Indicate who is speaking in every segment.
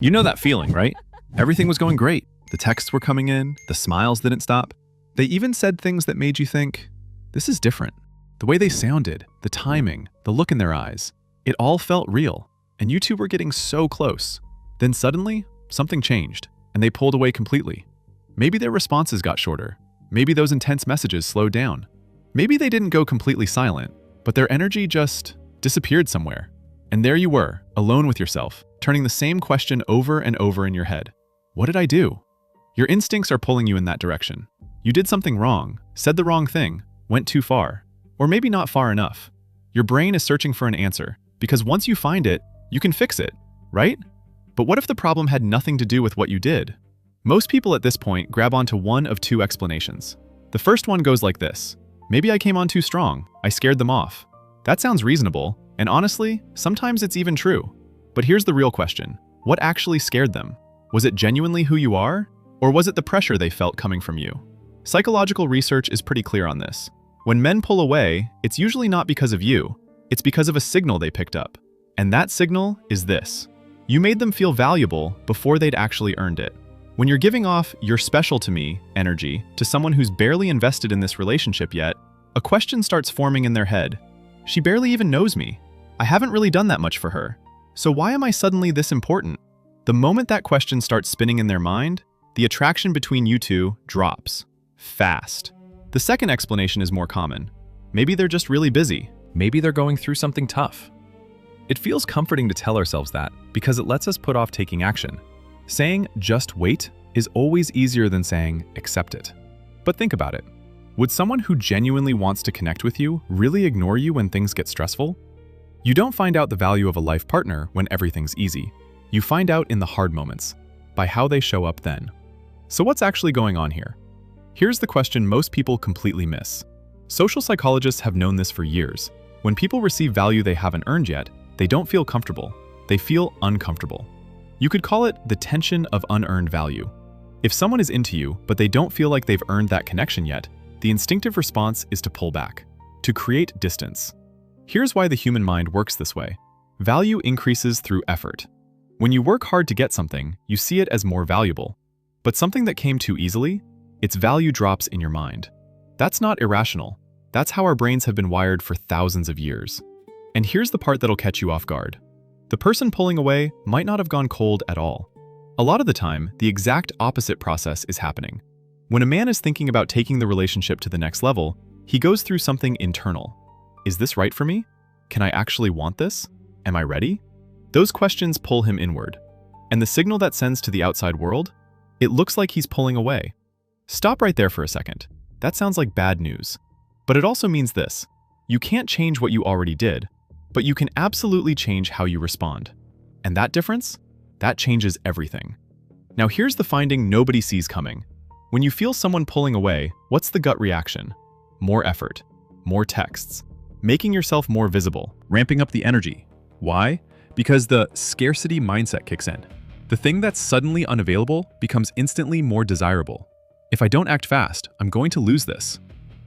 Speaker 1: You know that feeling, right? Everything was going great. The texts were coming in, the smiles didn't stop. They even said things that made you think, this is different. The way they sounded, the timing, the look in their eyes, it all felt real, and you two were getting so close. Then suddenly, something changed, and they pulled away completely. Maybe their responses got shorter. Maybe those intense messages slowed down. Maybe they didn't go completely silent, but their energy just disappeared somewhere. And there you were, alone with yourself, turning the same question over and over in your head. What did I do? Your instincts are pulling you in that direction. You did something wrong, said the wrong thing, went too far, or maybe not far enough. Your brain is searching for an answer, because once you find it, you can fix it, right? But what if the problem had nothing to do with what you did? Most people at this point grab onto one of two explanations. The first one goes like this. Maybe I came on too strong. I scared them off. That sounds reasonable, and honestly, sometimes it's even true. But here's the real question. What actually scared them? Was it genuinely who you are? Or was it the pressure they felt coming from you? Psychological research is pretty clear on this. When men pull away, it's usually not because of you. It's because of a signal they picked up. And that signal is this. You made them feel valuable before they'd actually earned it. When you're giving off "you're special to me" energy to someone who's barely invested in this relationship yet, a question starts forming in their head. She barely even knows me. I haven't really done that much for her. So why am I suddenly this important? The moment that question starts spinning in their mind, the attraction between you two drops. Fast. The second explanation is more common. Maybe they're just really busy.
Speaker 2: Maybe they're going through something tough. It feels comforting to tell ourselves that because it lets us put off taking action. Saying, just wait, is always easier than saying, accept it. But think about it. Would someone who genuinely wants to connect with you really ignore you when things get stressful? You don't find out the value of a life partner when everything's easy. You find out in the hard moments, by how they show up then. So what's actually going on here? Here's the question most people completely miss. Social psychologists have known this for years. When people receive value they haven't earned yet, they don't feel comfortable. They feel uncomfortable. You could call it the tension of unearned value. If someone is into you, but they don't feel like they've earned that connection yet, the instinctive response is to pull back, to create distance. Here's why the human mind works this way. Value increases through effort. When you work hard to get something, you see it as more valuable. But something that came too easily, its value drops in your mind. That's not irrational. That's how our brains have been wired for thousands of years. And here's the part that'll catch you off guard. The person pulling away might not have gone cold at all. A lot of the time, the exact opposite process is happening. When a man is thinking about taking the relationship to the next level, he goes through something internal. Is this right for me? Can I actually want this? Am I ready? Those questions pull him inward. And the signal that sends to the outside world? It looks like he's pulling away. Stop right there for a second. That sounds like bad news. But it also means this. You can't change what you already did, but you can absolutely change how you respond. And that difference? That changes everything. Now here's the finding nobody sees coming. When you feel someone pulling away, what's the gut reaction? More effort, more texts, making yourself more visible, ramping up the energy. Why? Because the scarcity mindset kicks in. The thing that's suddenly unavailable becomes instantly more desirable. If I don't act fast, I'm going to lose this.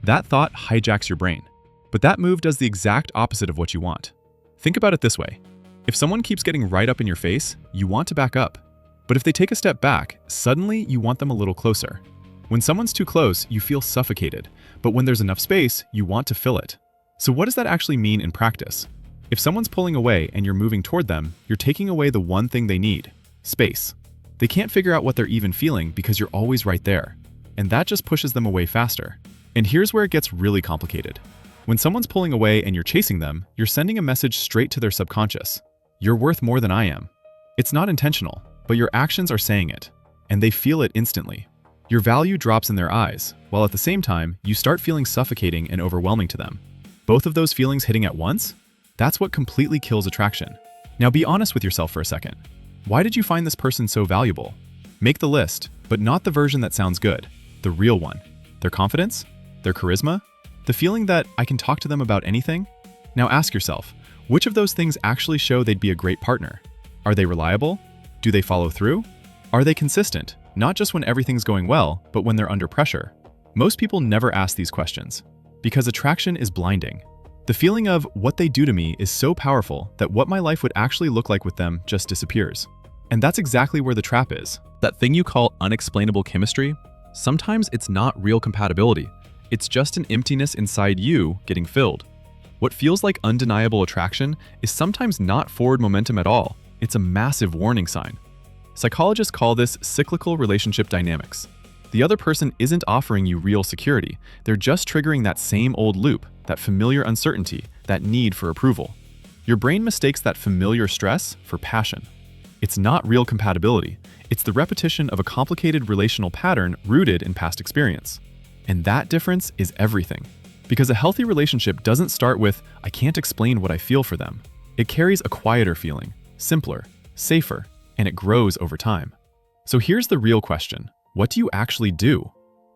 Speaker 2: That thought hijacks your brain. But that move does the exact opposite of what you want. Think about it this way. If someone keeps getting right up in your face, you want to back up. But if they take a step back, suddenly you want them a little closer. When someone's too close, you feel suffocated. But when there's enough space, you want to fill it. So what does that actually mean in practice? If someone's pulling away and you're moving toward them, you're taking away the one thing they need, space. They can't figure out what they're even feeling because you're always right there. And that just pushes them away faster. And here's where it gets really complicated. When someone's pulling away and you're chasing them, you're sending a message straight to their subconscious. You're worth more than I am. It's not intentional, but your actions are saying it, and they feel it instantly. Your value drops in their eyes, while at the same time, you start feeling suffocating and overwhelming to them. Both of those feelings hitting at once? That's what completely kills attraction. Now be honest with yourself for a second. Why did you find this person so valuable? Make the list, but not the version that sounds good. The real one. Their confidence? Their charisma? The feeling that I can talk to them about anything? Now ask yourself, which of those things actually show they'd be a great partner? Are they reliable? Do they follow through? Are they consistent, not just when everything's going well, but when they're under pressure? Most people never ask these questions because attraction is blinding. The feeling of what they do to me is so powerful that what my life would actually look like with them just disappears. And that's exactly where the trap is. That thing you call unexplainable chemistry, sometimes it's not real compatibility. It's just an emptiness inside you getting filled. What feels like undeniable attraction is sometimes not forward momentum at all. It's a massive warning sign. Psychologists call this cyclical relationship dynamics. The other person isn't offering you real security. They're just triggering that same old loop, that familiar uncertainty, that need for approval. Your brain mistakes that familiar stress for passion. It's not real compatibility. It's the repetition of a complicated relational pattern rooted in past experience. And that difference is everything. Because a healthy relationship doesn't start with, I can't explain what I feel for them. It carries a quieter feeling, simpler, safer, and it grows over time. So here's the real question. What do you actually do?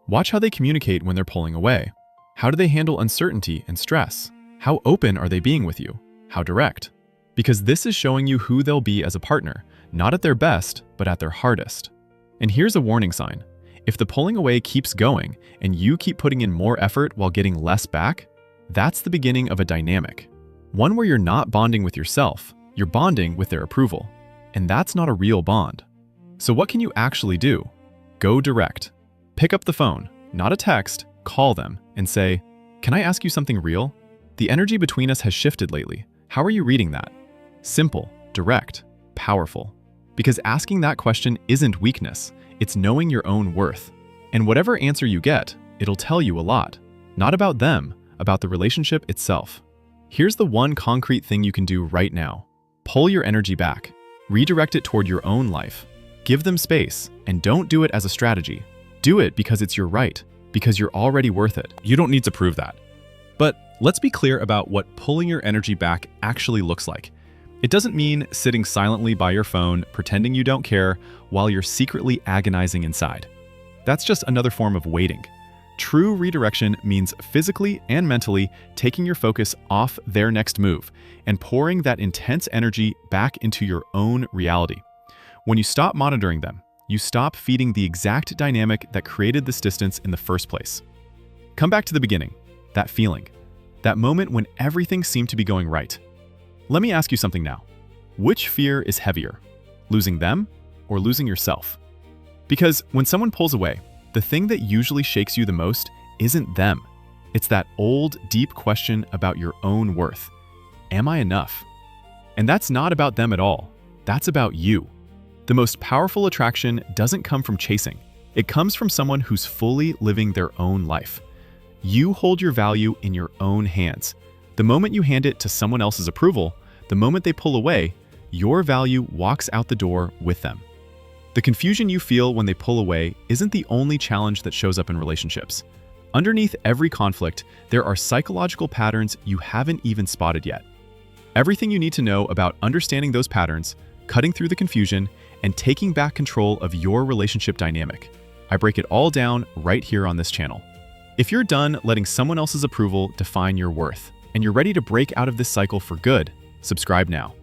Speaker 2: Watch how they communicate when they're pulling away. How do they handle uncertainty and stress? How open are they being with you? How direct? Because this is showing you who they'll be as a partner, not at their best, but at their hardest. And here's a warning sign. If the pulling away keeps going and you keep putting in more effort while getting less back, that's the beginning of a dynamic. One where you're not bonding with yourself, you're bonding with their approval. And that's not a real bond. So what can you actually do? Go direct. Pick up the phone, not a text, call them and say, can I ask you something real? The energy between us has shifted lately. How are you reading that? Simple, direct, powerful. Because asking that question isn't weakness, it's knowing your own worth. And whatever answer you get, it'll tell you a lot. Not about them, about the relationship itself. Here's the one concrete thing you can do right now. Pull your energy back. Redirect it toward your own life. Give them space, and don't do it as a strategy. Do it because it's your right, because you're already worth it. You don't need to prove that. But let's be clear about what pulling your energy back actually looks like. It doesn't mean sitting silently by your phone, pretending you don't care, while you're secretly agonizing inside. That's just another form of waiting. True redirection means physically and mentally taking your focus off their next move and pouring that intense energy back into your own reality. When you stop monitoring them, you stop feeding the exact dynamic that created this distance in the first place. Come back to the beginning, that feeling, that moment when everything seemed to be going right. Let me ask you something now. Which fear is heavier, losing them or losing yourself? Because when someone pulls away, the thing that usually shakes you the most isn't them. It's that old, deep question about your own worth. Am I enough? And that's not about them at all. That's about you. The most powerful attraction doesn't come from chasing. It comes from someone who's fully living their own life. You hold your value in your own hands. The moment you hand it to someone else's approval, the moment they pull away, your value walks out the door with them. The confusion you feel when they pull away isn't the only challenge that shows up in relationships. Underneath every conflict, there are psychological patterns you haven't even spotted yet. Everything you need to know about understanding those patterns, cutting through the confusion, and taking back control of your relationship dynamic. I break it all down right here on this channel. If you're done letting someone else's approval define your worth, and you're ready to break out of this cycle for good, subscribe now.